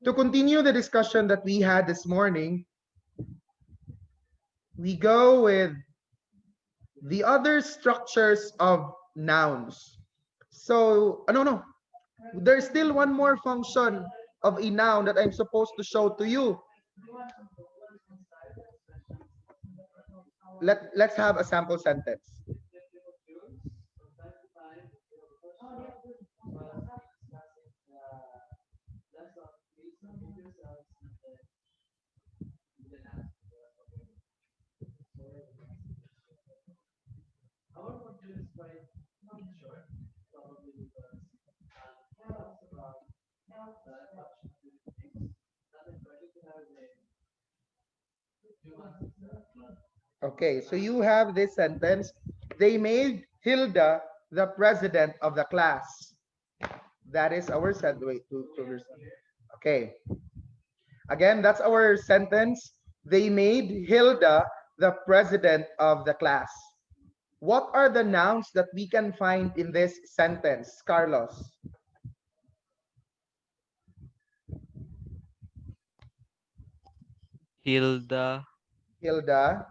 To continue the discussion that we had this morning, we go with the other structures of nouns. So, no. There's still one more function of a noun that I'm supposed to show to you. Let's have a sample sentence. Okay, so you have this sentence. They made Hilda the president of the class. That is our sentence. Okay. Again, that's our sentence. They made Hilda the president of the class. What are the nouns that we can find in this sentence, Carlos? Hilda, Hilda,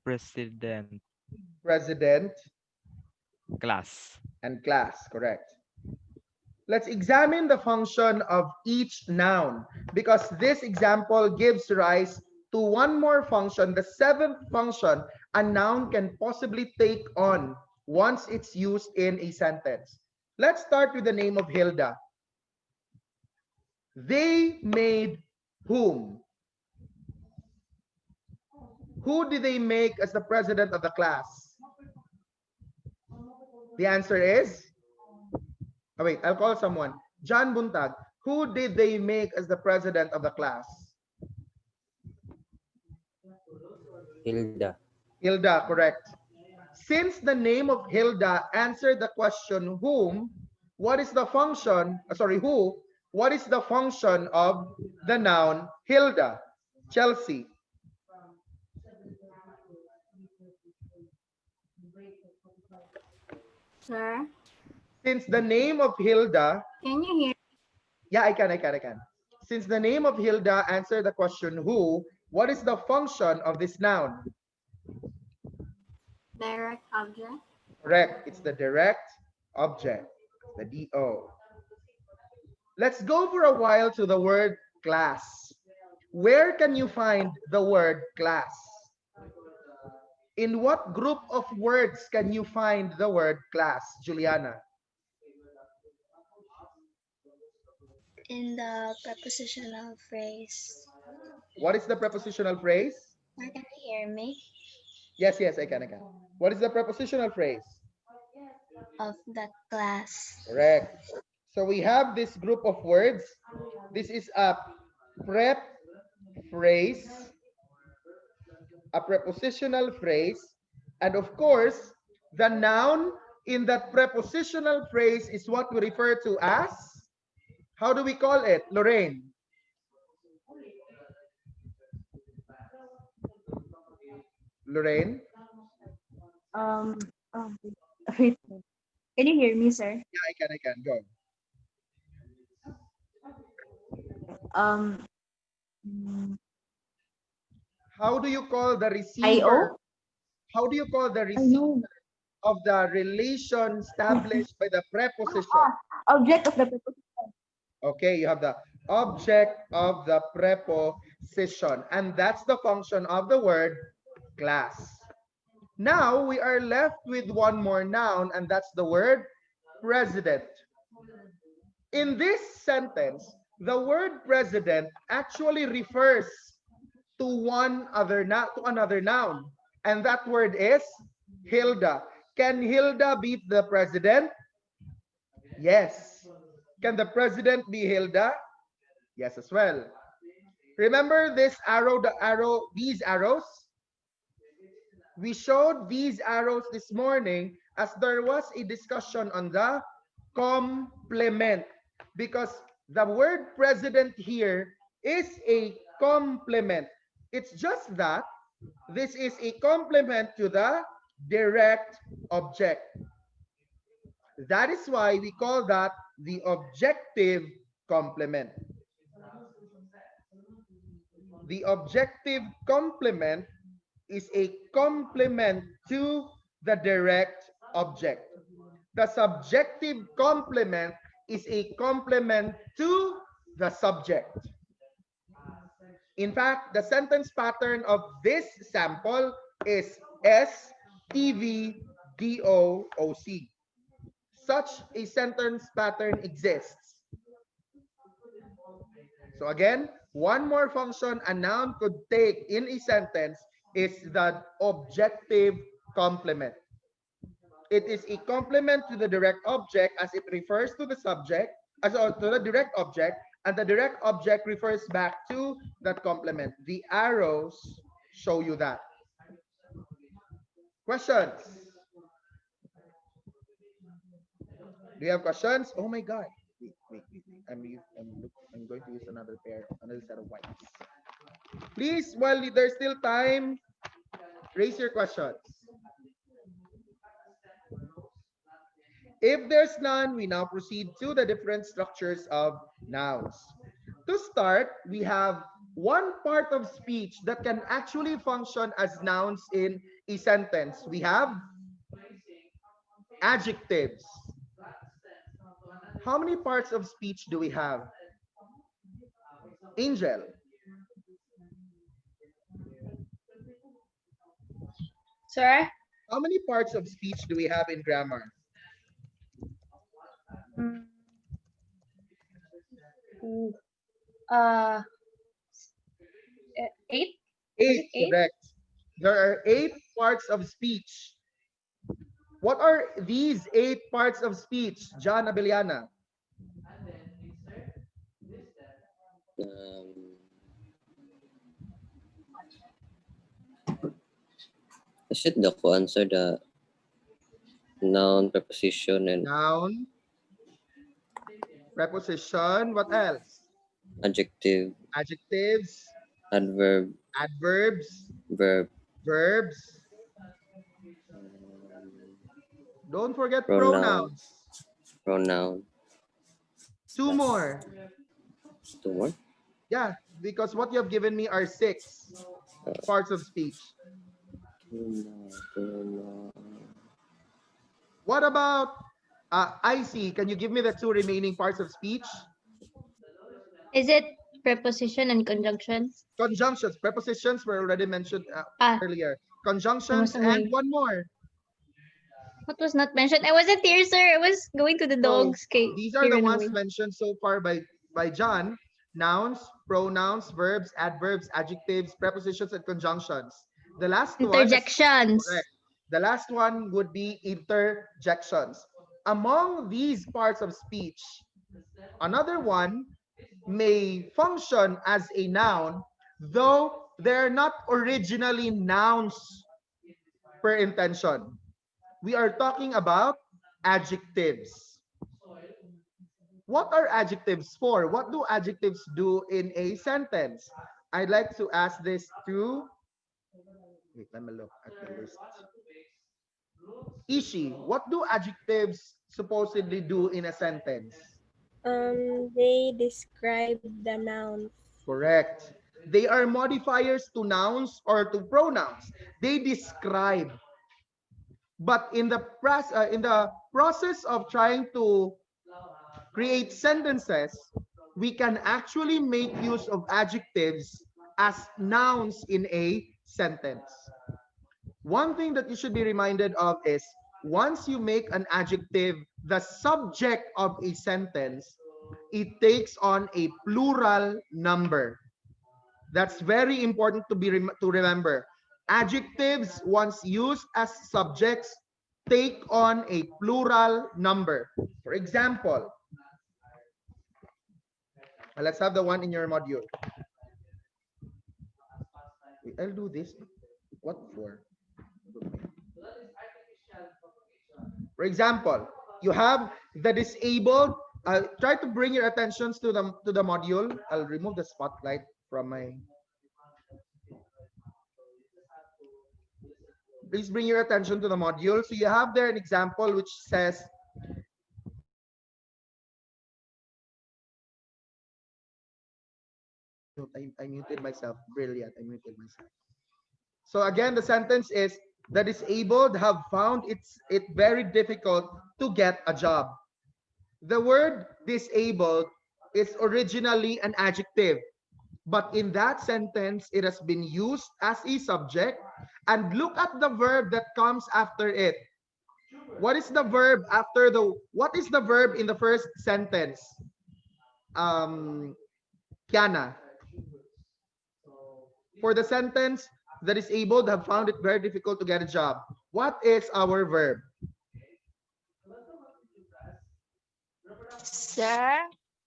president, president, class. and class, correct. Let's examine the function of each noun because this example gives rise to one more function, the seventh function a noun can possibly take on once it's used in a sentence. Let's start with the name of Hilda. They made whom? Who did they make as the president of the class? The answer is, oh wait, I'll call someone. John Buntag. Who did they make as the president of the class? Hilda. Hilda, correct. Since the name of Hilda answered the question whom, what is the function, who, what is the function of the noun Hilda? Chelsea. Sir, Since the name of Hilda, can you hear? yeah, I can. Since the name of Hilda answered the question who, what is the function of this noun? Direct object. Correct. It's the direct object, the DO. Let's go for a while to the word class. Where can you find the word class? In what group of words can you find the word class, Juliana? In the prepositional phrase. What is the prepositional phrase? Can you hear me? Yes, I can. What is the prepositional phrase? Of the class. Correct. So we have this group of words. This is a prep phrase, a prepositional phrase, and of course, the noun in that prepositional phrase is what we refer to as, how do we call it, Lorraine? Lorraine? Um, wait. Can you hear me, sir? Yeah, I can. Go. Um, How do you call the IO? receiver? How do you call the I receiver know. of the relation established by the preposition? Object of the preposition. Okay, you have the object of the preposition, and that's the function of the word class. Now we are left with one more noun, and that's the word president. In this sentence, the word president actually refers to another noun, and that word is Hilda. Can Hilda beat the president? Yes. Can the president be Hilda? Yes, as well. Remember this these arrows? We showed these arrows this morning as there was a discussion on the complement, because the word president here is a complement. It's just that this is a complement to the direct object. That is why we call that the objective complement. The objective complement is a complement to the direct object. The subjective complement is a complement to the subject. In fact, the sentence pattern of this sample is S, T, V, D, O, O, C. Such a sentence pattern exists. So again, one more function a noun could take in a sentence is the objective complement. It is a complement to the direct object as it refers to the subject, to the direct object, and the direct object refers back to that complement. The arrows show you that. Questions? Do you have questions? Oh my God. Wait. I'm going to use another set of wipes. Please, while there's still time, raise your questions. If there's none, we now proceed to the different structures of nouns. To start, we have one part of speech that can actually function as nouns in a sentence. We have adjectives. How many parts of speech do we have? Angel. Sir? How many parts of speech do we have in grammar? Uh, 8? Eight, Eight? correct. There are 8 parts of speech. What are these 8 parts of speech, John Abeliana? Should the answer the noun, preposition, and Noun, preposition, what else? adjective, Adjectives, adverb, adverbs, verb, verbs. Don't forget pronoun, pronouns. pronoun. 2 more. 2 more. Yeah, because what you have given me are 6 parts of speech. What about IC? Can you give me the 2 remaining parts of speech? Is it preposition and conjunction? Conjunctions, prepositions were already mentioned Ah, earlier. Conjunctions and away. one more. What was not mentioned? I wasn't here, sir. I was going to the So, dogs. Okay, these are the ones mentioned so far by John. Nouns, pronouns, verbs, adverbs, adjectives, prepositions, and conjunctions. The last one is Interjections. correct. The last one would be interjections. Among these parts of speech, another one may function as a noun, though they're not originally nouns per intention. We are talking about adjectives. What are adjectives for? What do adjectives do in a sentence? I'd like to ask this to, wait, let me look at the list. Ishi, what do adjectives supposedly do in a sentence? They describe the noun. Correct. They are modifiers to nouns or to pronouns. They describe. But in the process of trying to create sentences, we can actually make use of adjectives as nouns in a sentence. One thing that you should be reminded of is once you make an adjective the subject of a sentence, it takes on a plural number. That's very important to remember. Adjectives, once used as subjects, take on a plural number. For example, let's have the one in your module. I'll do this. What for? For example, you have the disabled. Try to bring your attentions to the module. I'll remove the spotlight from my. Please bring your attention to the module. So you have there an example which says I muted myself. Brilliant. I muted myself. So again, the sentence is the disabled have found it very difficult to get a job. The word disabled is originally an adjective, but in that sentence, it has been used as a subject. And look at the verb that comes after it. What is the verb after what is the verb in the first sentence? Kiana. For the sentence, the disabled have found it very difficult to get a job. What is our verb? Sir,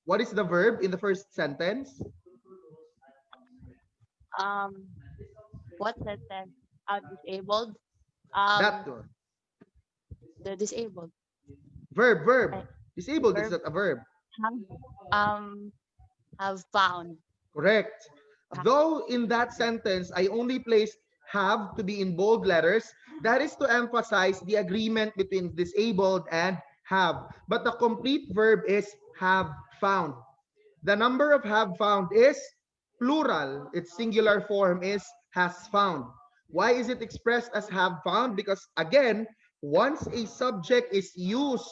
What is the verb in the first sentence? um, what sentence? Disabled. That one. The disabled. Verb. I- Disabled is verb. not a verb. Have found. Correct. Though in that sentence, I only placed have to be in bold letters, that is to emphasize the agreement between disabled and have. But the complete verb is have found. The number of have found is plural. Its singular form is has found. Why is it expressed as have found? Because again, once a subject is used,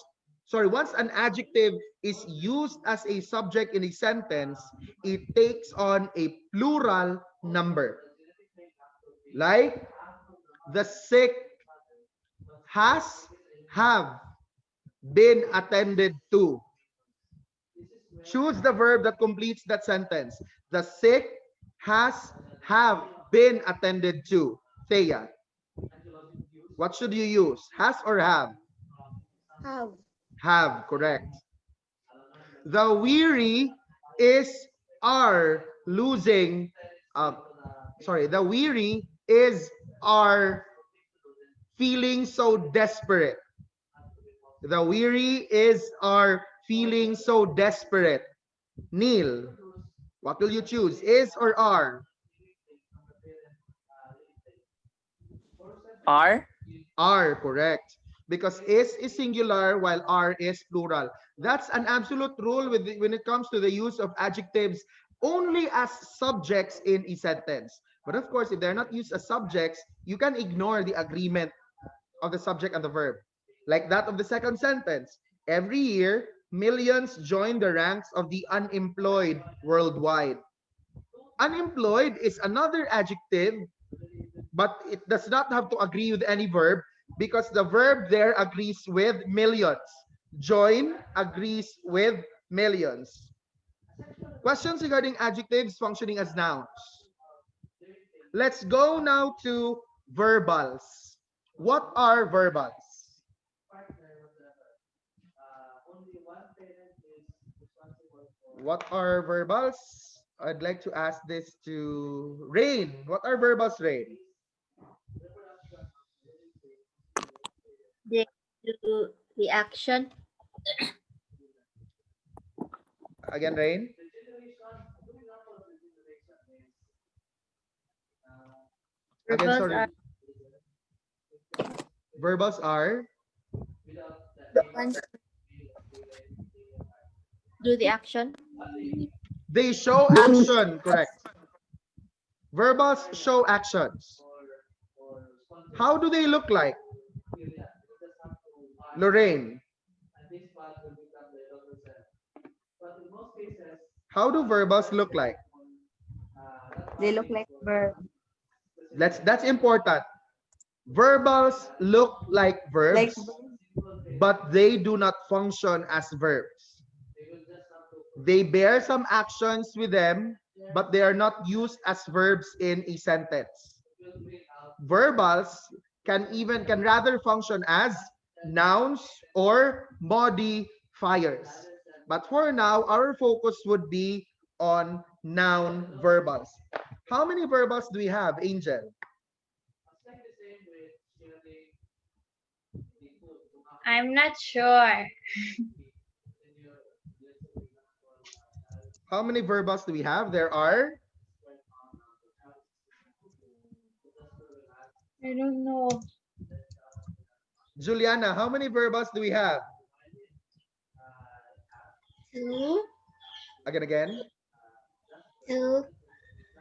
once an adjective is used as a subject in a sentence, it takes on a plural number. Like the sick have been attended to. Choose the verb that completes that sentence. The sick have been attended to. Thea, what should you use? Has or have? Have. Have, correct. The weary are losing, the weary are feeling so desperate. The weary are feeling so desperate. Neil, what will you choose? Is or are? Are. Are, correct. Because is singular while are is plural. That's an absolute rule when it comes to the use of adjectives only as subjects in a sentence. But of course, if they're not used as subjects, you can ignore the agreement of the subject and the verb. Like that of the second sentence. Every year, millions join the ranks of the unemployed worldwide. Unemployed is another adjective, but it does not have to agree with any verb because the verb there agrees with millions. Join agrees with millions. Questions regarding adjectives functioning as nouns. Let's go now to verbals. What are verbals? What are verbals? I'd like to ask this to Rain. What are verbals, Rain? They do the action. Again, Rain. Again, Verbals sorry. are Verbals are the ones do the action. they show action, correct. Verbals show actions. How do they look like? Lorraine, how do verbals look like? They look like verbs. That's important. Verbals look like verbs, but they do not function as verbs. They bear some actions with them, but they are not used as verbs in a sentence. Verbals can rather function as nouns or modifiers. But for now, our focus would be on noun verbals. How many verbals do we have, Angel? I'm not sure. How many verbals do we have? There are I don't know. Juliana, how many verbals do we have? 2, Again. 2,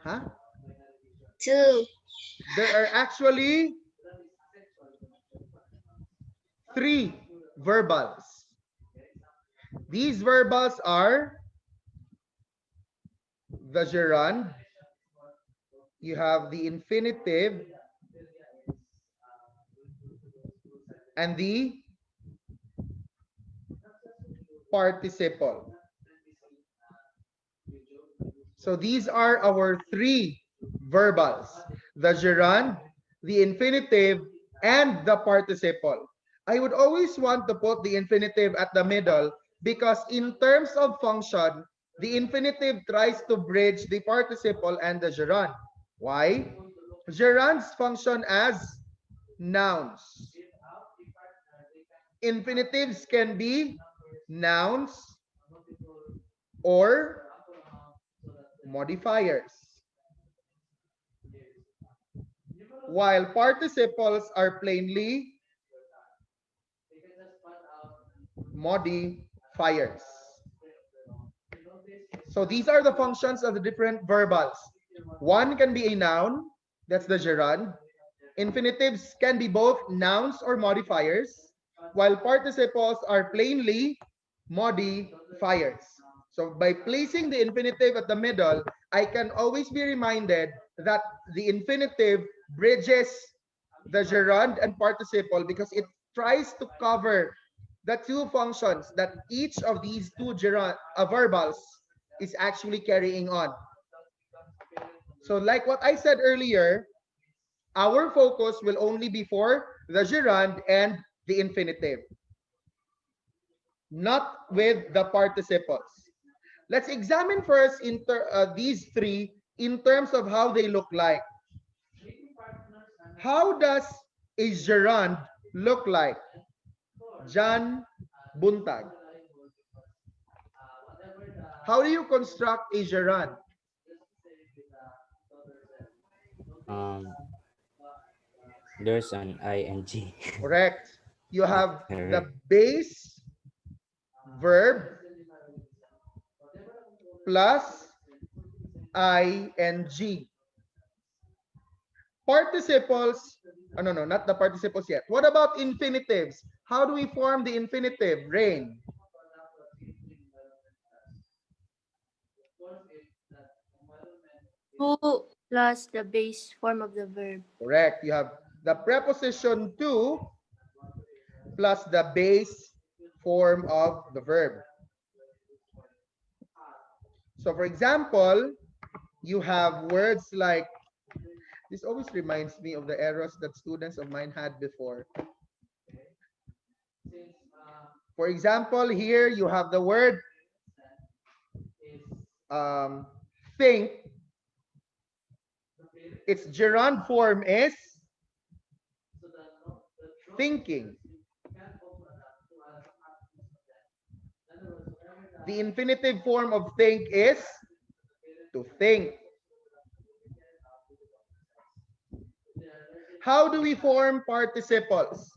Huh? 2. There are actually 3 verbals. These verbals are the gerund, you have the infinitive, and the participle. So these are our 3 verbals: the gerund, the infinitive, and the participle. I would always want to put the infinitive at the middle because in terms of function, the infinitive tries to bridge the participle and the gerund. Why? Gerunds function as nouns. Infinitives can be nouns or modifiers, while participles are plainly modifiers. So these are the functions of the different verbals. One can be a noun, that's the gerund. Infinitives can be both nouns or modifiers, while participles are plainly modifiers. So by placing the infinitive at the middle, I can always be reminded that the infinitive bridges the gerund and participle because it tries to cover the 2 functions that each of these 2 verbals is actually carrying on. So like what I said earlier, our focus will only be for the gerund and the infinitive, not with the participles. Let's examine first these 3 in terms of how they look like. How does a gerund look like? John Buntag. How do you construct a gerund? Um, there's an ing. Correct. You have the Correct. base verb plus ing. Participles, oh, no, not the participles yet. What about infinitives? How do we form the infinitive? Rain. 2 plus the base form of the verb. Correct. You have the preposition to plus the base form of the verb. So for example, you have words like, this always reminds me of the errors that students of mine had before. For example, here you have the word think. Its gerund form is thinking. The infinitive form of think is to think. How do we form participles?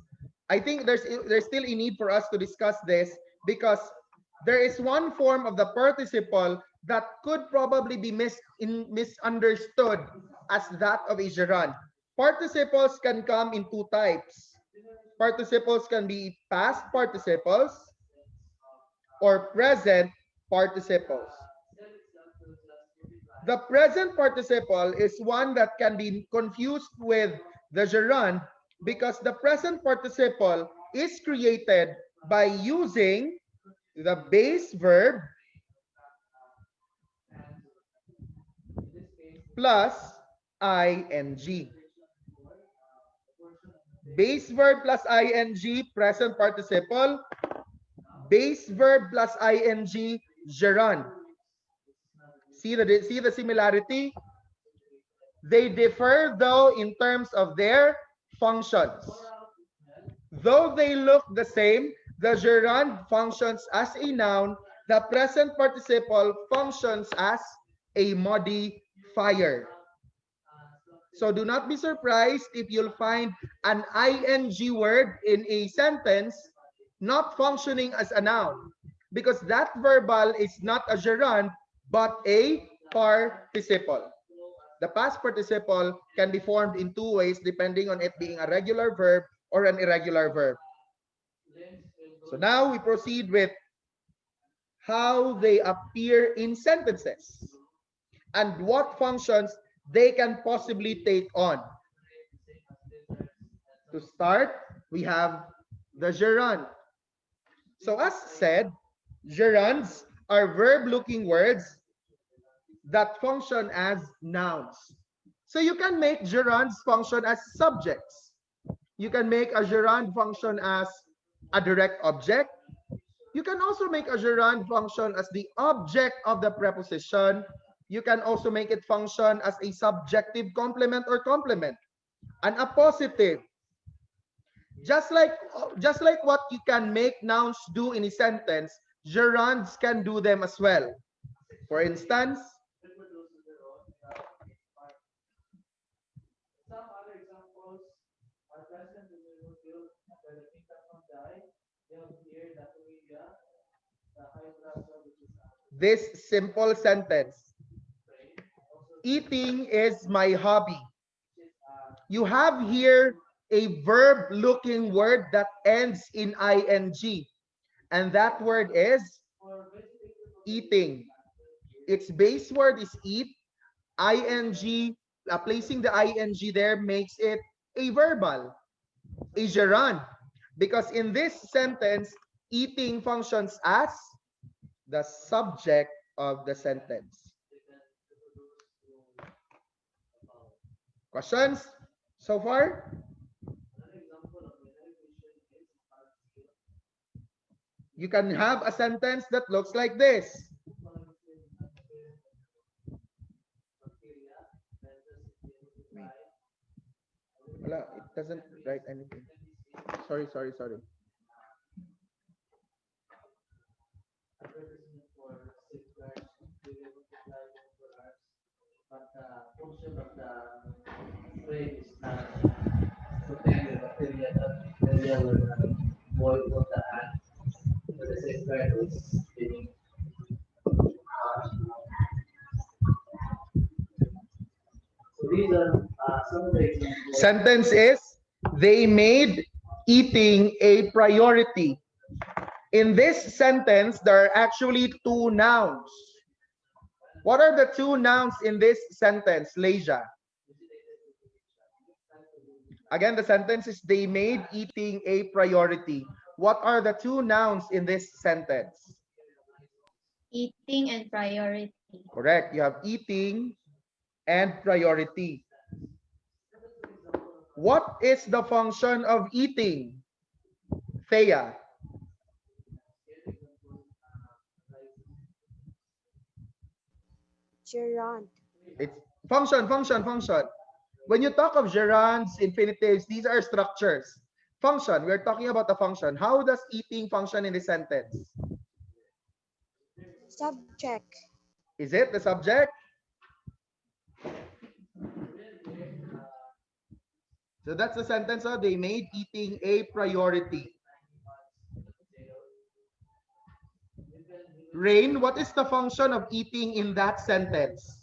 I think there's still a need for us to discuss this because there is one form of the participle that could probably be misunderstood as that of a gerund. Participles can come in 2 types. Participles can be past participles or present participles. The present participle is one that can be confused with the gerund because the present participle is created by using the base verb plus ing. Base verb plus ing, present participle. Base verb plus ing, gerund. See the similarity? They differ though in terms of their functions. Though they look the same, the gerund functions as a noun, the present participle functions as a modifier. So do not be surprised if you'll find an ing word in a sentence not functioning as a noun, because that verbal is not a gerund but a participle. the past participle can be formed in two ways depending on it being a regular verb or an irregular verb. So now we proceed with how they appear in sentences and what functions they can possibly take on. To start, we have the gerund. So as said, gerunds are verb-looking words that function as nouns. So you can make gerunds function as subjects. You can make a gerund function as a direct object. You can also make a gerund function as the object of the preposition. You can also make it function as a subjective complement or complement, an appositive. Just like what you can make nouns do in a sentence, gerunds can do them as well. For instance, this simple sentence, eating is my hobby. You have here a verb-looking word that ends in ing, and that word is eating. Its base word is eat. Ing, placing the ing there makes it a verbal, a gerund, because in this sentence, eating functions as the subject of the sentence. Questions so far? You can have a sentence that looks like this. Wala, it doesn't write anything. Sorry. Sentence is, they made eating a priority. In this sentence, there are actually two nouns. What are the two nouns in this sentence, Leisha? Again, the sentence is, they made eating a priority. What are the two nouns in this sentence? Eating and priority. Correct. You have eating and priority. What is the function of eating, Thea? Gerund. It's function. When you talk of gerunds, infinitives, these are structures. Function, we're talking about the function. How does eating function in the sentence? Subject. Is it the subject? So that's the sentence. So they made eating a priority. Rain, what is the function of eating in that sentence?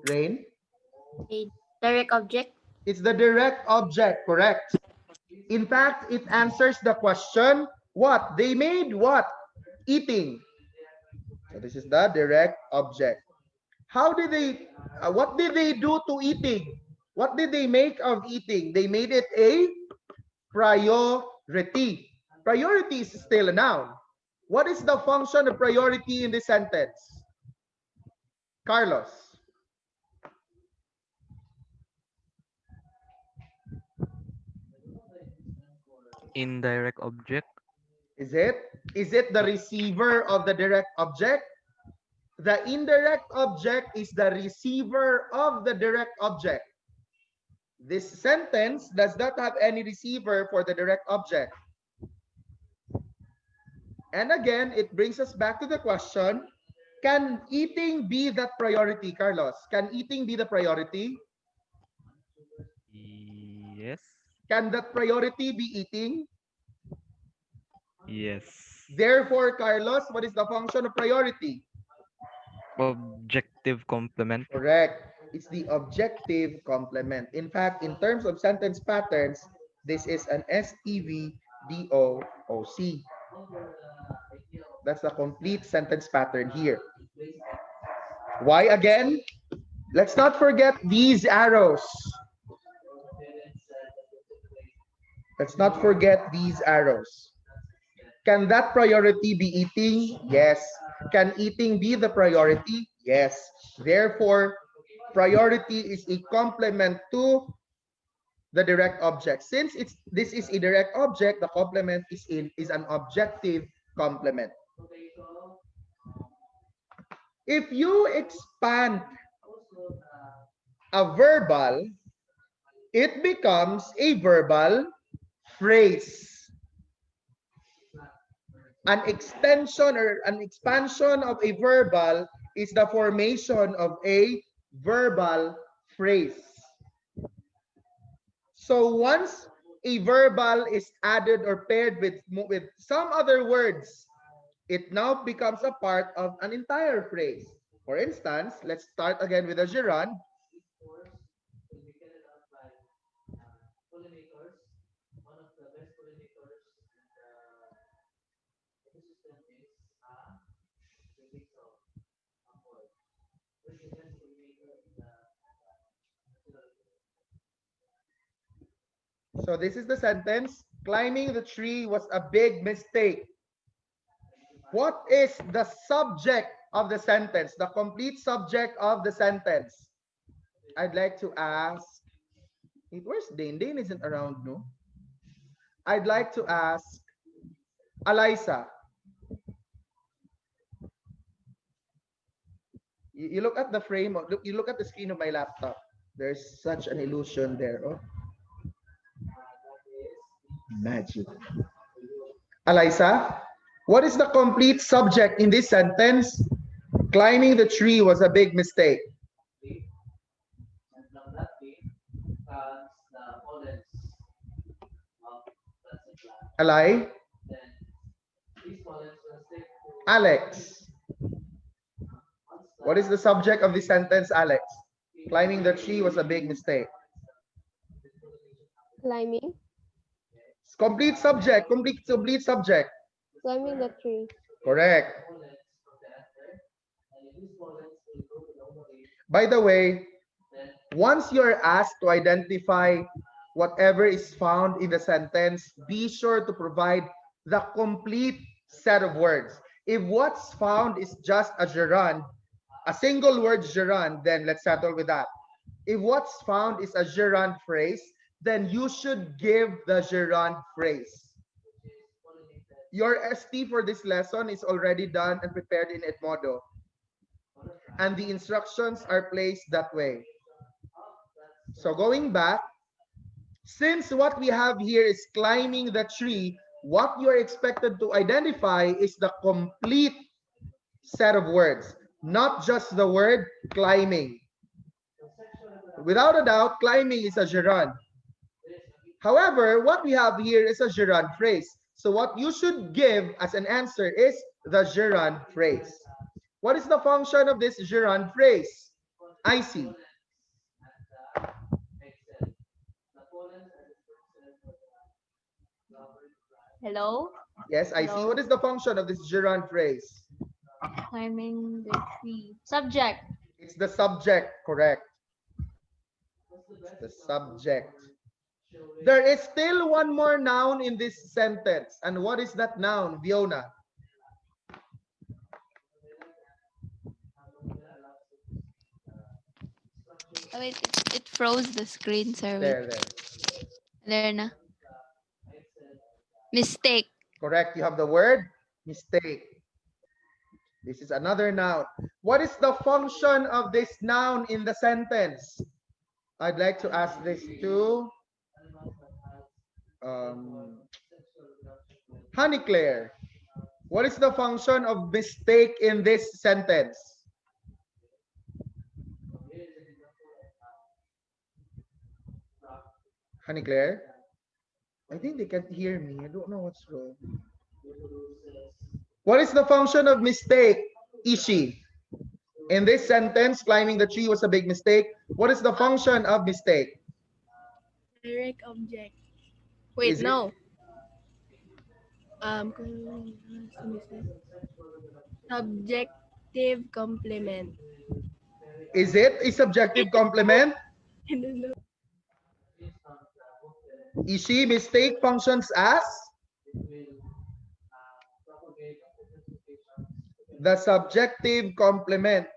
Rain? A direct object. It's the direct object, correct? In fact, it answers the question, what? They made what? Eating. So this is the direct object. How did they, what did they do to eating? What did they make of eating? They made it a priority. Priority is still a noun. What is the function of priority in this sentence? Carlos. Indirect object. Is it? Is it the receiver of the direct object? The indirect object is the receiver of the direct object. This sentence does not have any receiver for the direct object. And again, it brings us back to the question, can eating be that priority, Carlos? Can eating be the priority? Yes. Can that priority be eating? Yes. Therefore, Carlos, what is the function of priority? Objective complement. Correct. It's the objective complement. In fact, in terms of sentence patterns, this is an STVDOOC. That's the complete sentence pattern here. Why again? Let's not forget these arrows. Let's not forget these arrows. Can that priority be eating? Yes. Can eating be the priority? Yes. Therefore, priority is a complement to the direct object. Since this is a direct object, the complement is an objective complement. If you expand a verbal, it becomes a verbal phrase. An extension or an expansion of a verbal is the formation of a verbal phrase. So once a verbal is added or paired with some other words, it now becomes a part of an entire phrase. For instance, let's start again with a gerund. So this is the sentence. Climbing the tree was a big mistake. What is the subject of the sentence? The complete subject of the sentence. I'd like to ask, where's Dane? Dane isn't around, no? I'd like to ask Eliza. You look at the frame, you look at the screen of my laptop. There's such an illusion there. Oh. Magic. Eliza, what is the complete subject in this sentence? Climbing the tree was a big mistake. Eli? Alex. What is the subject of the sentence, Alex? Climbing the tree was a big mistake. Climbing. Complete subject, complete subject. Climbing the tree. Correct. By the way, once you're asked to identify whatever is found in the sentence, be sure to provide the complete set of words. If what's found is just a gerund, a single word gerund, then let's settle with that. If what's found is a gerund phrase, then you should give the gerund phrase. Your ST for this lesson is already done and prepared in Edmodo. And the instructions are placed that way. So going back, since what we have here is climbing the tree, what you're expected to identify is the complete set of words, not just the word climbing. Without a doubt, climbing is a gerund. However, what we have here is a gerund phrase. So what you should give as an answer is the gerund phrase. What is the function of this gerund phrase? I see. Hello? Yes, I see. What is the function of this gerund phrase? Climbing the tree. Subject. It's the subject, correct. It's the subject. There is still one more noun in this sentence. And what is that noun, Fiona? Oh, wait, it froze the screen, sir. There. There na. Mistake. Correct. You have the word mistake. This is another noun. What is the function of this noun in the sentence? I'd like to ask this to Honey Claire. What is the function of mistake in this sentence? Honey Claire? I think they can't hear me. I don't know what's wrong. What is the function of mistake, Ishi? In this sentence, climbing the tree was a big mistake. What is the function of mistake? Direct object. Wait, Is it- no. Subjective complement. Is it a subjective complement? I don't know. Ishi, mistake functions as the subjective complement.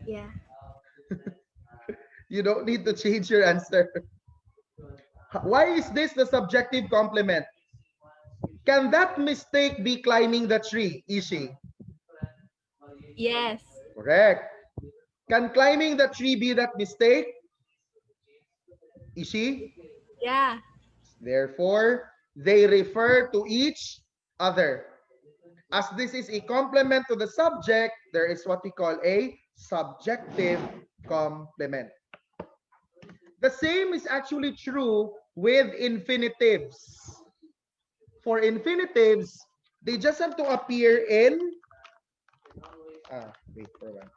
Yeah. You don't need to change your answer. Why is this the subjective complement? Can that mistake be climbing the tree, Ishi? Yes. Correct. Can climbing the tree be that mistake? Ishi? Yeah. Therefore, they refer to each other. As this is a complement to the subject, there is what we call a subjective complement. The same is actually true with infinitives. For infinitives, they just have to appear in wait for one.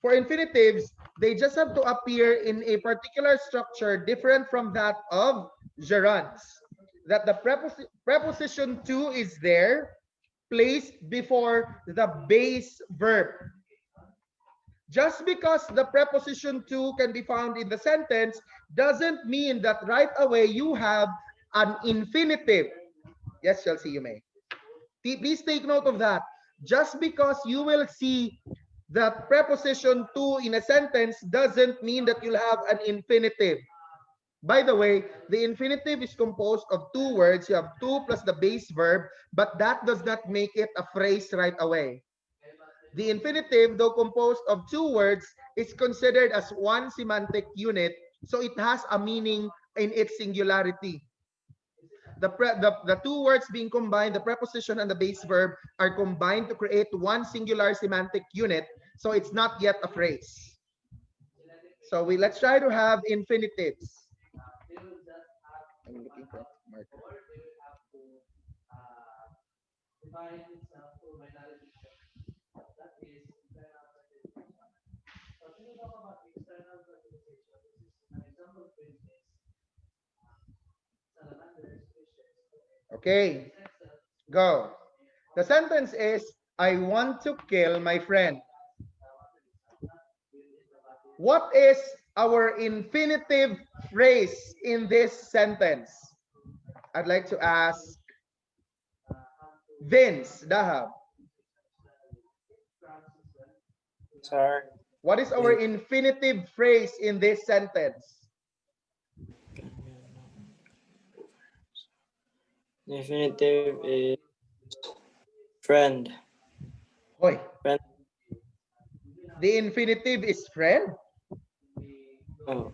For infinitives, they just have to appear in a particular structure different from that of gerunds. That the preposition to is there, placed before the base verb. Just because the preposition to can be found in the sentence doesn't mean that right away you have an infinitive. Yes, Chelsea, you may. Please take note of that. Just because you will see the preposition to in a sentence doesn't mean that you'll have an infinitive. By the way, the infinitive is composed of two words. You have to plus the base verb, but that does not make it a phrase right away. The infinitive, though composed of two words, is considered as one semantic unit, so it has a meaning in its singularity. The two words being combined, the preposition and the base verb, are combined to create one singular semantic unit, so it's not yet a phrase. So let's try to have infinitives. I'm looking for a marker. Okay, go. The sentence is, I want to kill my friend. What is our infinitive phrase in this sentence? I'd like to ask Vince Dahab. Sir. What is our infinitive phrase in this sentence? The infinitive is friend. Hoy. Friend. The infinitive is friend? Oh.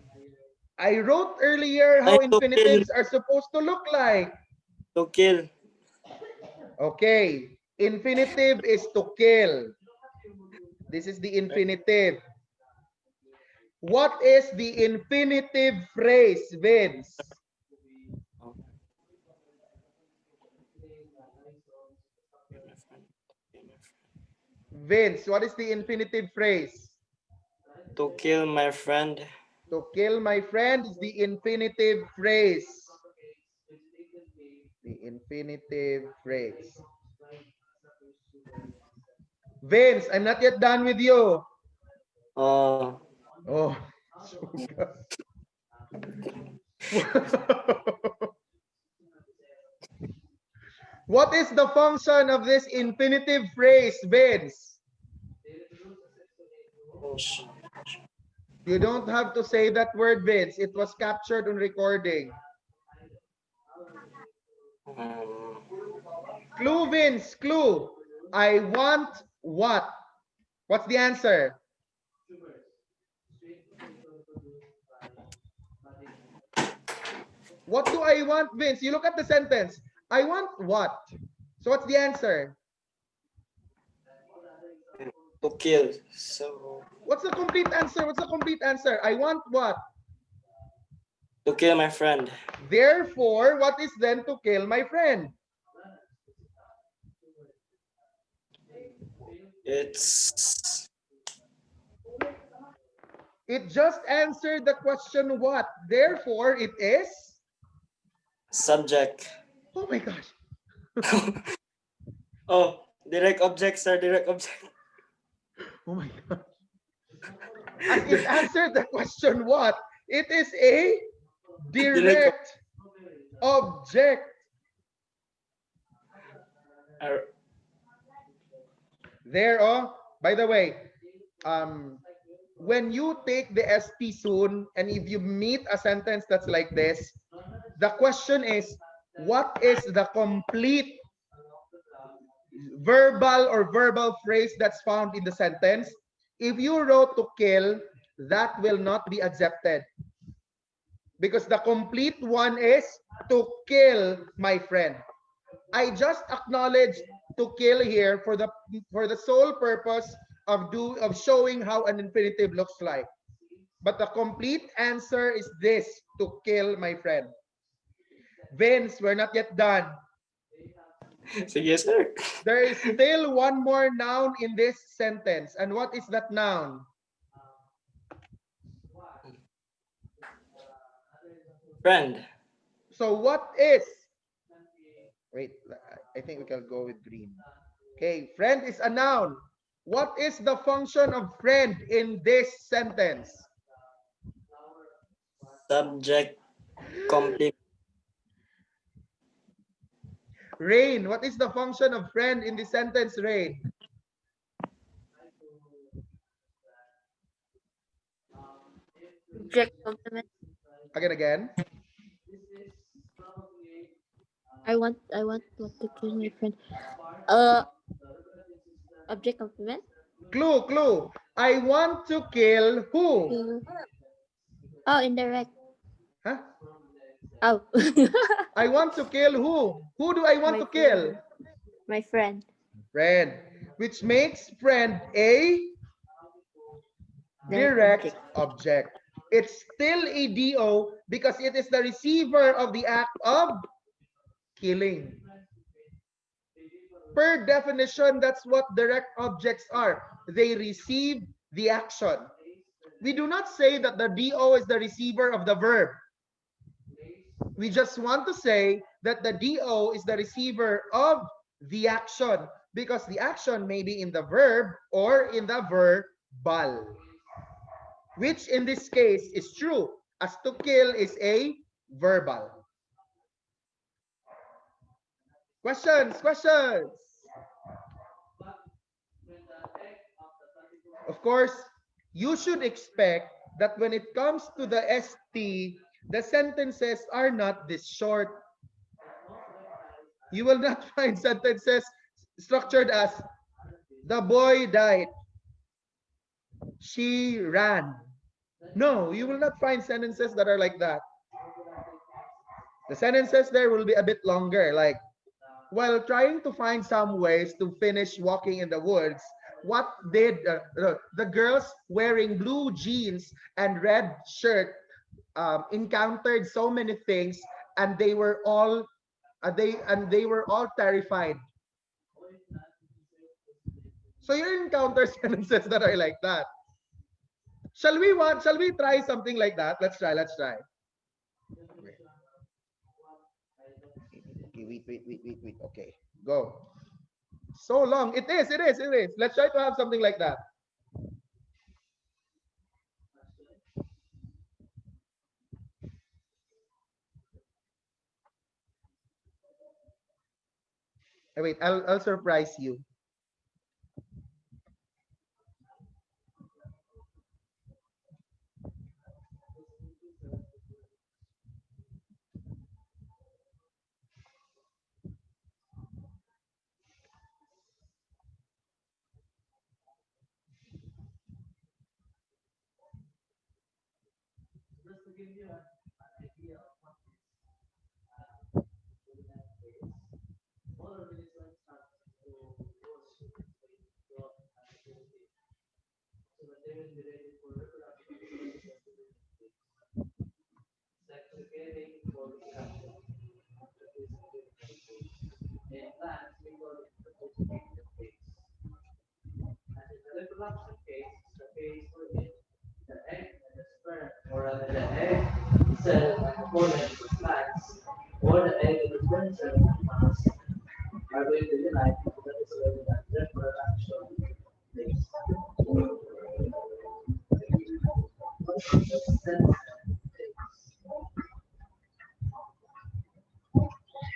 I wrote earlier how infinitives are supposed to look like. To kill. Okay. Infinitive is to kill. This is the infinitive. What is the infinitive phrase, Vince? Vince, what is the infinitive phrase? To kill my friend. To kill my friend is the infinitive phrase. The infinitive phrase. Vince, I'm not yet done with you. Oh. Oh. What is the function of this infinitive phrase, Vince? You don't have to say that word, Vince. It was captured on recording. Clue, Vince, clue. I want what? What's the answer? What do I want, Vince? You look at the sentence. I want what? So what's the answer? To kill. So what's the complete answer? What's the complete answer? I want what? To kill my friend. Therefore, what is then to kill my friend? It just answered the question what. Therefore, it is Subject. Oh my gosh. Oh, direct object, sir. Direct object. Oh my gosh. As it answered the question what, it is a direct object. There, oh, by the way, when you take the ST soon, and if you meet a sentence that's like this, the question is, what is the complete verbal phrase that's found in the sentence? If you wrote to kill, that will not be accepted. Because the complete one is to kill my friend. I just acknowledged to kill here for the sole purpose of showing how an infinitive looks like. But the complete answer is this, to kill my friend. Vince, we're not yet done. Yes, sir. There is still one more noun in this sentence. And what is that noun? Friend. So what is? Wait, I think we can go with green. Okay, friend is a noun. What is the function of friend in this sentence? Subject. Complete. Rain, what is the function of friend in the sentence, Rain? Object complement. Again. I want what to kill my friend. Object complement. Clue. I want to kill who? Oh, indirect. Huh? Oh. I want to kill who? Who do I want to kill? My friend. Friend. Which makes friend a direct object. It's still a DO because it is the receiver of the act of killing. Per definition, that's what direct objects are. They receive the action. We do not say that the DO is the receiver of the verb. We just want to say that the DO is the receiver of the action because the action may be in the verb or in the verbal, which in this case is true, as to kill is a verbal. Questions? Of course, you should expect that when it comes to the ST, the sentences are not this short. You will not find sentences structured as the boy died, she ran. No, you will not find sentences that are like that. The sentences there will be a bit longer, like, while trying to find some ways to finish walking in the woods, what did the girls wearing blue jeans and red shirt encountered so many things, and they were all terrified. So you encounter sentences that are like that. Shall we try something like that? Let's try. Okay, wait. Okay, go. So long. It is. Let's try to have something like that. Wait, I'll surprise you.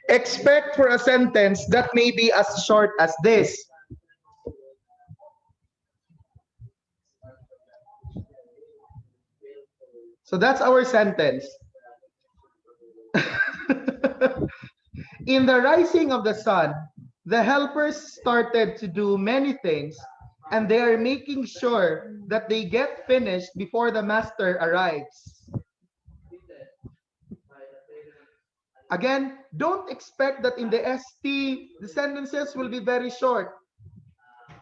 Expect for a sentence that may be as short as this. So that's our sentence. In the rising of the sun, the helpers started to do many things, and they are making sure that they get finished before the master arrives. Again, don't expect that in the ST, the sentences will be very short.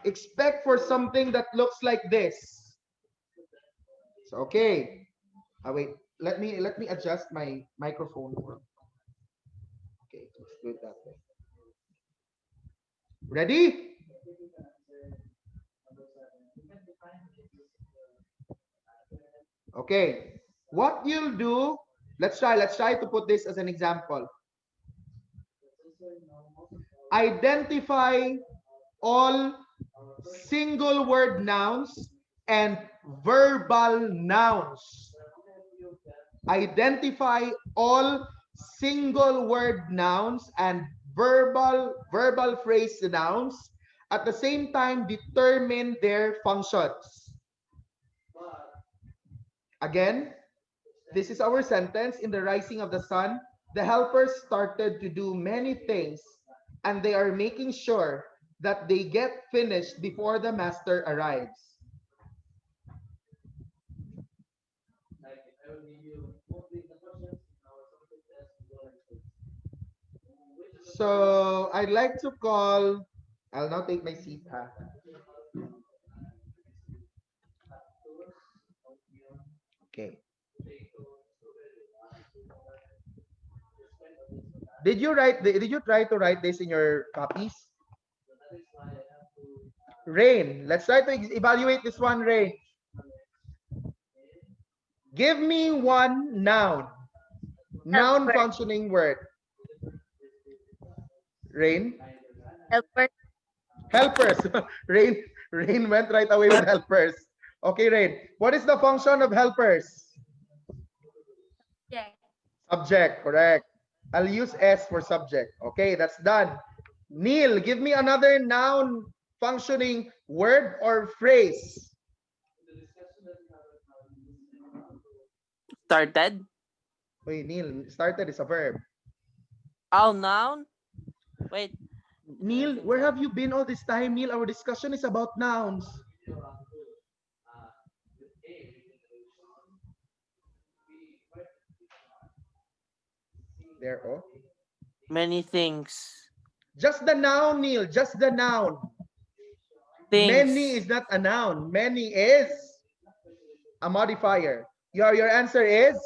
Expect for something that looks like this. So, okay. Wait, let me adjust my microphone. Okay, let's do it that way. Ready? Okay. What you'll do, let's try to put this as an example. Identify all single word nouns and verbal nouns. Identify all single word nouns and verbal phrase nouns. At the same time, determine their functions. Again, this is our sentence. In the rising of the sun, the helpers started to do many things, and they are making sure that they get finished before the master arrives. So I'd like to call, I'll now take my seat. Okay. Did you try to write this in your copies? Rain, let's try to evaluate this one, Rain. Give me one noun. Noun functioning word. Rain? Helper. Helpers. Rain went right away with helpers. Okay, Rain. What is the function of helpers? Yeah. Subject, correct. I'll use S for subject. Okay, that's done. Neil, give me another noun functioning word or phrase. Started. Wait, Neil, started is a verb. Oh, noun? Wait. Neil, where have you been all this time, Neil? Our discussion is about nouns. There, oh. Many things. Just the noun, Neil. Just the noun. Things. Many is not a noun. Many is a modifier. Your answer is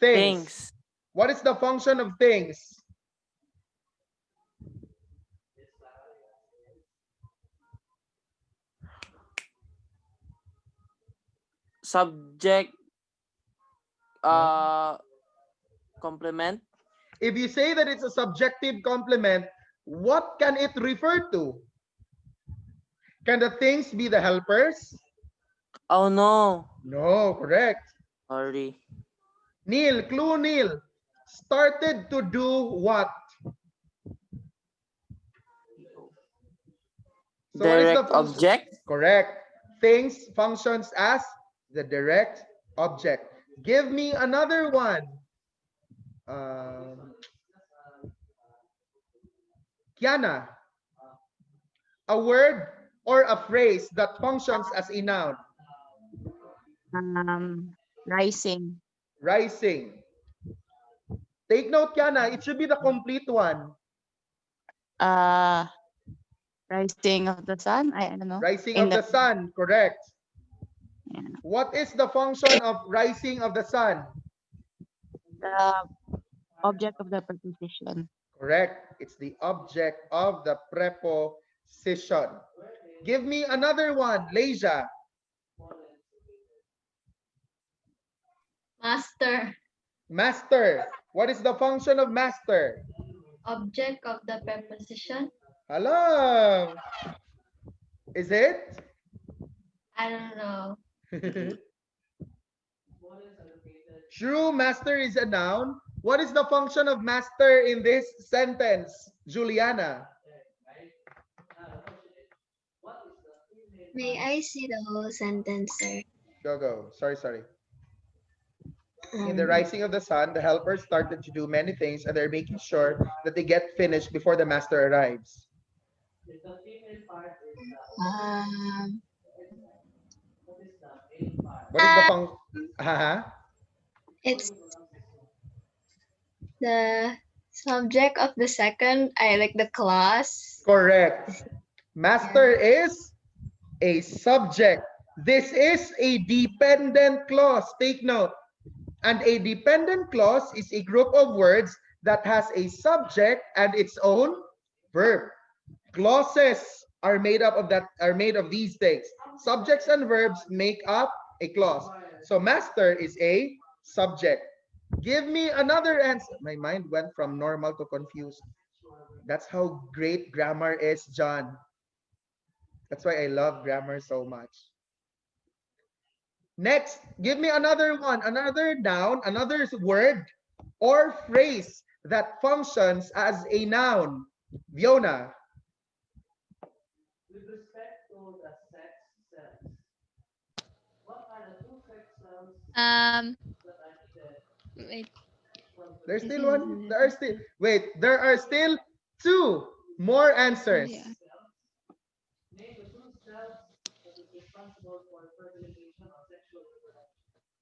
things. What is the function of things? Subject. Complement. If you say that it's a subjective complement, what can it refer to? Can the things be the helpers? Oh, no. No, correct. Sorry. Neil, clue Neil. Started to do what? So Direct object? Correct. Things functions as the direct object. Give me another one. Kiana, a word or a phrase that functions as a noun. Rising. Rising. Take note, Kiana, it should be the complete one. Rising of the sun. I don't know. Rising of the sun, correct. Yeah. What is the function of rising of the sun? The object of the preposition. Correct. It's the object of the preposition. Give me another one, Leisha. Master. Master. What is the function of master? Object of the preposition. Hello. Is it? I don't know. True, master is a noun. What is the function of master in this sentence, Juliana? May I see the whole sentence, sir? Go. Sorry. In the rising of the sun, the helpers started to do many things and they're making sure that they get finished before the master arrives. Um, What is the function? it's the subject of the second. I like the class. Correct. Master is a subject. This is a dependent clause. Take note. And a dependent clause is a group of words that has a subject and its own verb. Clauses are made of these things. Subjects and verbs make up a clause. So master is a subject. Give me another answer. My mind went from normal to confused. That's how great grammar is, John. That's why I love grammar so much. Next, give me another one, another noun, another word or phrase that functions as a noun. Fiona. Wait. There's still one. There are still two more answers. Yeah.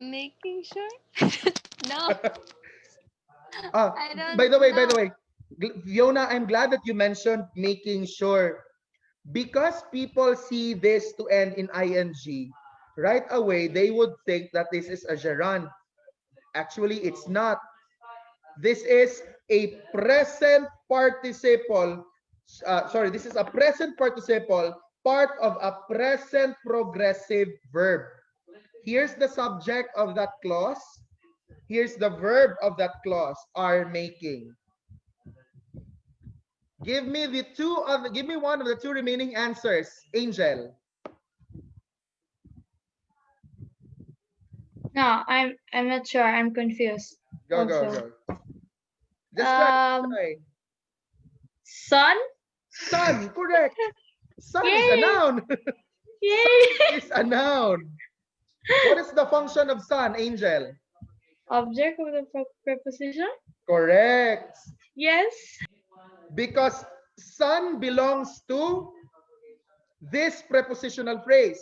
Making sure? No. I don't By the way, know. Fiona, I'm glad that you mentioned making sure. Because people see this to end in ing, right away, they would think that this is a gerund. Actually, it's not. This is a present participle. This is a present participle, part of a present progressive verb. Here's the subject of that clause. Here's the verb of that clause, are making. Give me one of the two remaining answers, Angel. No, I'm not sure. I'm confused. Go. Just try. Sun? Sun, correct. Sun is a Yay! noun. Yay! Sun is a noun. What is the function of sun, Angel? Object of the preposition? Correct. Yes. Because sun belongs to this prepositional phrase.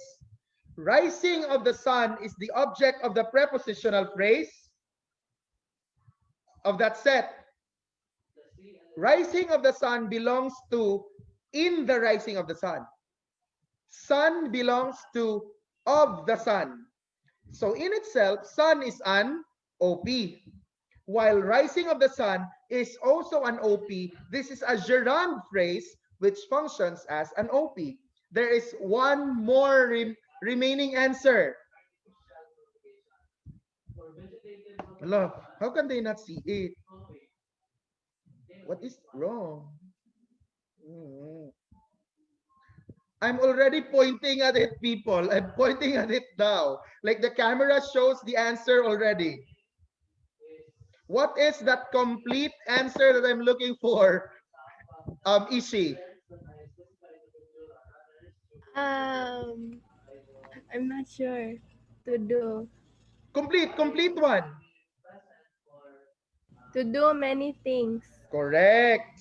Rising of the sun is the object of the prepositional phrase of that set. Rising of the sun belongs to in the rising of the sun. Sun belongs to of the sun. So in itself, sun is an OP. While rising of the sun is also an OP, this is a gerund phrase which functions as an OP. There is one more remaining answer. Hello, how can they not see it? What is wrong? I'm already pointing at it, people. I'm pointing at it now. Like the camera shows the answer already. What is that complete answer that I'm looking for? Ishi. I'm not sure. To do. Complete one. To do many things. Correct.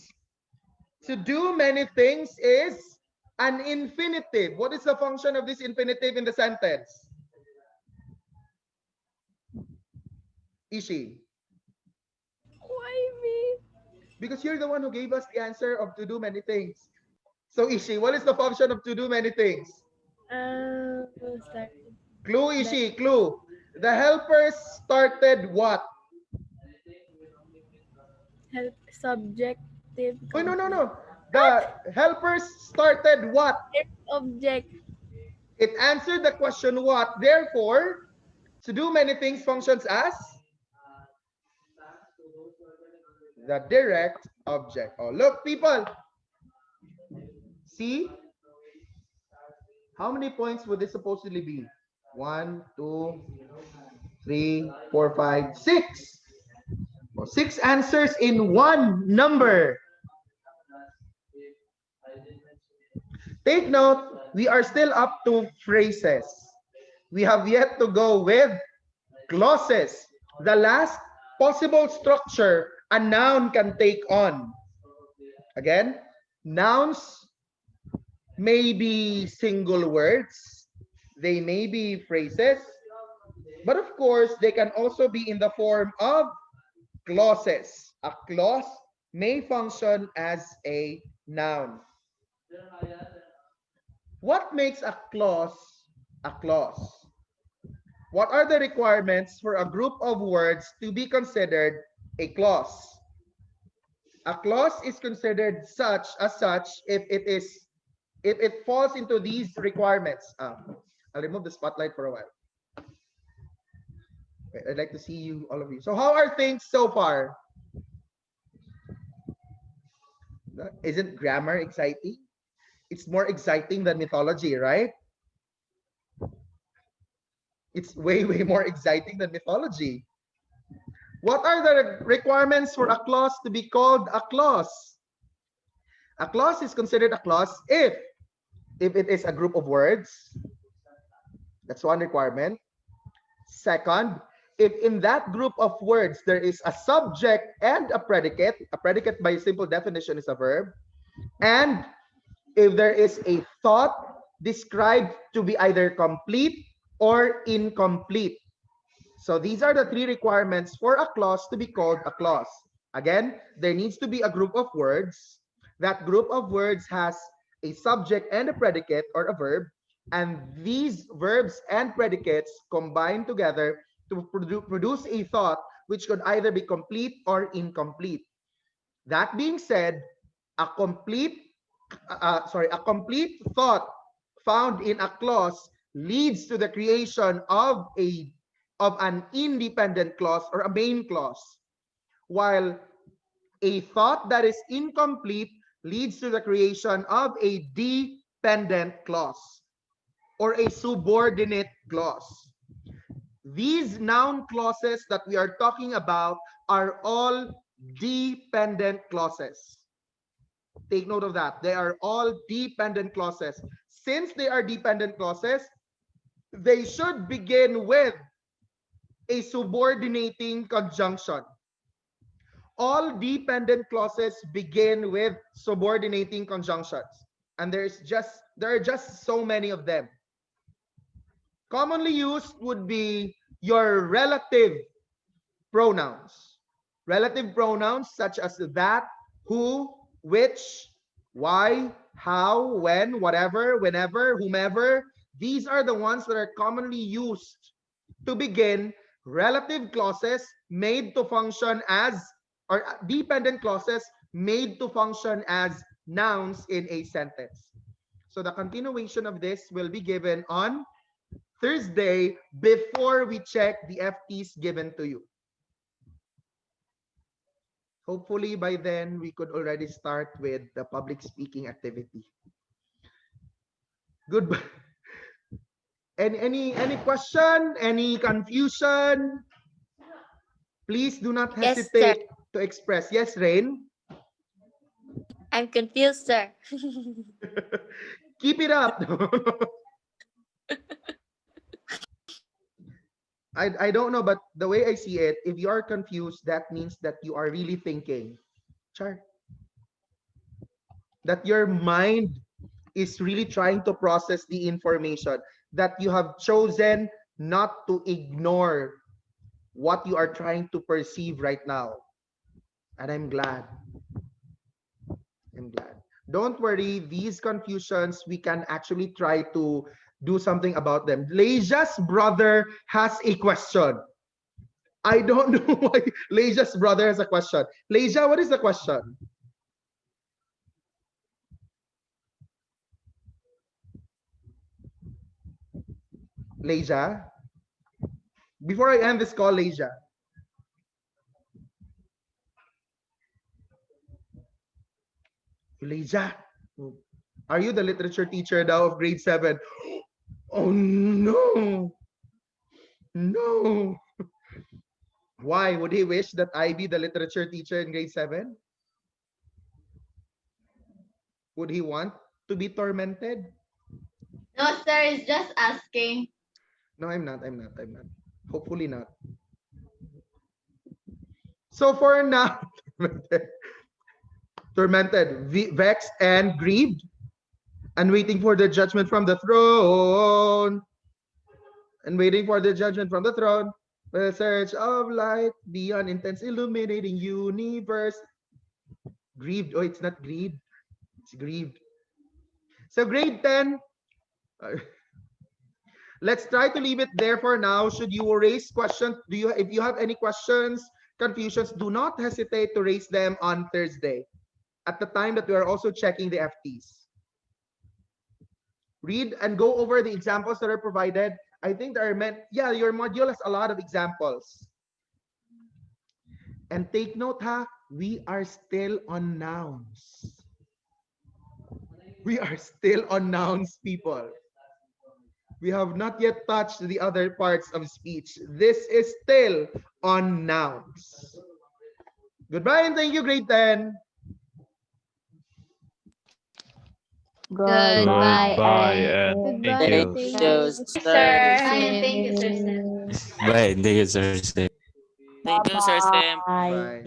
To do many things is an infinitive. What is the function of this infinitive in the sentence? Ishi. Why me? Because you're the one who gave us the answer of to do many things. So Ishi, what is the function of to do many things? Sorry. Clue, Ishi, clue. The helpers started what? Help subjective. Oh, no. The helpers started what? Object. It answered the question what. Therefore, to do many things functions as the direct object. Oh, look, people. See? How many points would this supposedly be? 1, 2, 3, 4, 5, 6. Oh, 6 answers in one number. Take note, we are still up to phrases. We have yet to go with clauses. The last possible structure a noun can take on. Again, nouns may be single words, they may be phrases, but of course, they can also be in the form of clauses. A clause may function as a noun. What makes a clause a clause? What are the requirements for a group of words to be considered a clause? A clause is considered such if it falls into these requirements. I'll remove the spotlight for a while. Wait, I'd like to see you, all of you. So how are things so far? Isn't grammar exciting? It's more exciting than mythology, right? It's way more exciting than mythology. What are the requirements for a clause to be called a clause? A clause is considered a clause if it is a group of words. That's one requirement. Second, if in that group of words there is a subject and a predicate by simple definition is a verb, and if there is a thought described to be either complete or incomplete. So these are the three requirements for a clause to be called a clause. Again, there needs to be a group of words. That group of words has a subject and a predicate or a verb, and these verbs and predicates combine together to produce a thought which could either be complete or incomplete. That being said, a complete thought found in a clause leads to the creation of an independent clause or a main clause, while a thought that is incomplete leads to the creation of a dependent clause or a subordinate clause. These noun clauses that we are talking about are all dependent clauses. Take note of that. They are all dependent clauses. Since they are dependent clauses, they should begin with a subordinating conjunction. All dependent clauses begin with subordinating conjunctions, and there are just so many of them. Commonly used would be your relative pronouns. Relative pronouns such as that, who, which, why, how, when, whatever, whenever, whomever. These are the ones that are commonly used to begin relative clauses made to function as, or dependent clauses made to function as nouns in a sentence. So the continuation of this will be given on Thursday before we check the FTs given to you. Hopefully by then we could already start with the public speaking activity. Goodbye. Any question? Any confusion? Please do not hesitate to express. Yes, Rain? I'm confused, sir. Keep it up. I don't know, but the way I see it, if you are confused, that means that you are really thinking. Char. That your mind is really trying to process the information, that you have chosen not to ignore what you are trying to perceive right now. And I'm glad. I'm glad. Don't worry, these confusions, we can actually try to do something about them. Leja's brother has a question. I don't know why Leja's brother has a question. Leja, what is the question? Leja? Before I end this call, Leja. Leja, are you the literature teacher now of grade 7? Oh no. No. Why? Would he wish that I be the literature teacher in grade 7? Would he want to be tormented? No, sir, it's just asking. No, I'm not. Hopefully not. So for now, tormented, vexed, and grieved, and waiting for the judgment from the throne. And waiting for the judgment from the throne. The search of light beyond intense illuminating universe. Grieved. Oh, it's not greed. It's grieved. So grade 10. Let's try to leave it there for now. Should you raise questions, if you have any questions, confusions, do not hesitate to raise them on Thursday at the time that we are also checking the FTs. Read and go over the examples that are provided. I think there are your module has a lot of examples. And take note, we are still on nouns. We are still on nouns, people. We have not yet touched the other parts of speech. This is still on nouns. Goodbye and thank you, grade 10. Goodbye. and thank Thank you. you, Sir, sir. and thank you, sir. Bye. Thank you, sir. Thank you, sir Sam. Bye.